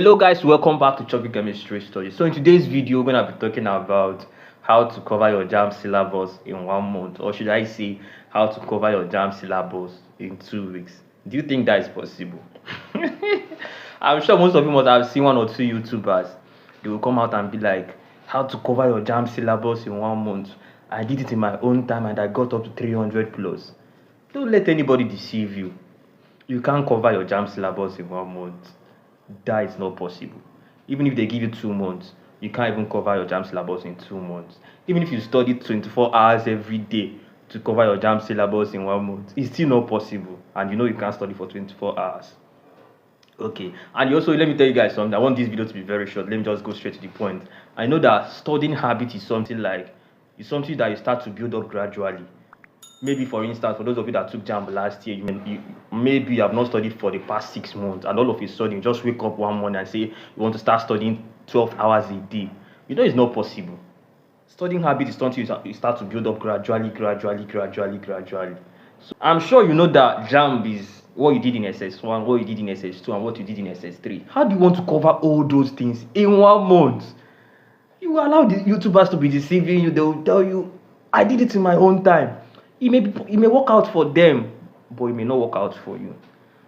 Hello guys, welcome back to Chubby Chemistry Study. So in today's video, we're going to be talking about how to cover your Jamb syllabus in 1 month, or should I say how to cover your Jamb syllabus in 2 weeks. Do you think that is possible? I'm sure most of you must have seen 1 or 2 YouTubers. They will come out and be like, how to cover your Jamb syllabus in 1 month. I did it in my own time and I got up to 300 plus. Don't let anybody deceive you. You can't cover your Jamb syllabus in 1 month. That is not possible. Even if they give you 2 months, you can't even cover your Jamb syllabus in 2 months. Even if you study 24 hours every day to cover your Jamb syllabus in 1 month, it's still not possible. And you know you can't study for 24 hours. Okay, and also let me tell you guys something. I want this video to be very short. Let me just go straight to the point. I know that studying habit is something that you start to build up gradually. Maybe for instance, for those of you that took Jamb last year, maybe you have not studied for the past 6 months, and all of a sudden you just wake up one morning and say you want to start studying 12 hours a day. You know it's not possible. Studying habit is something you start to build up gradually. So I'm sure you know that Jamb is what you did in SS1, what you did in SS2, and what you did in SS3. How do you want to cover all those things in 1 month? You will allow the YouTubers to be deceiving you. They will tell you, I did it in my own time. It may work out for them, but it may not work out for you.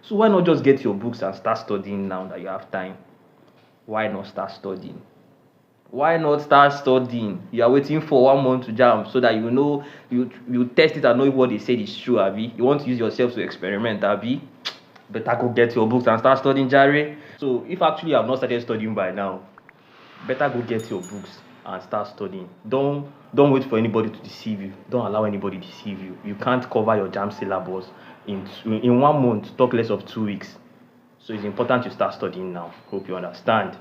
So why not just get your books and start studying now that you have time? Why not start studying? Why not start studying? You are waiting for 1 month to Jamb so that you know you test it and know if what they said is true, Abi. You want to use yourself to experiment, Abi. Better go get your books and start studying, Jare. So if actually you have not started studying by now, better go get your books and start studying. Don't wait for anybody to deceive you. Don't allow anybody to deceive you. You can't cover your Jamb syllabus in 1 month, talk less of 2 weeks. So it's important you start studying now. Hope you understand.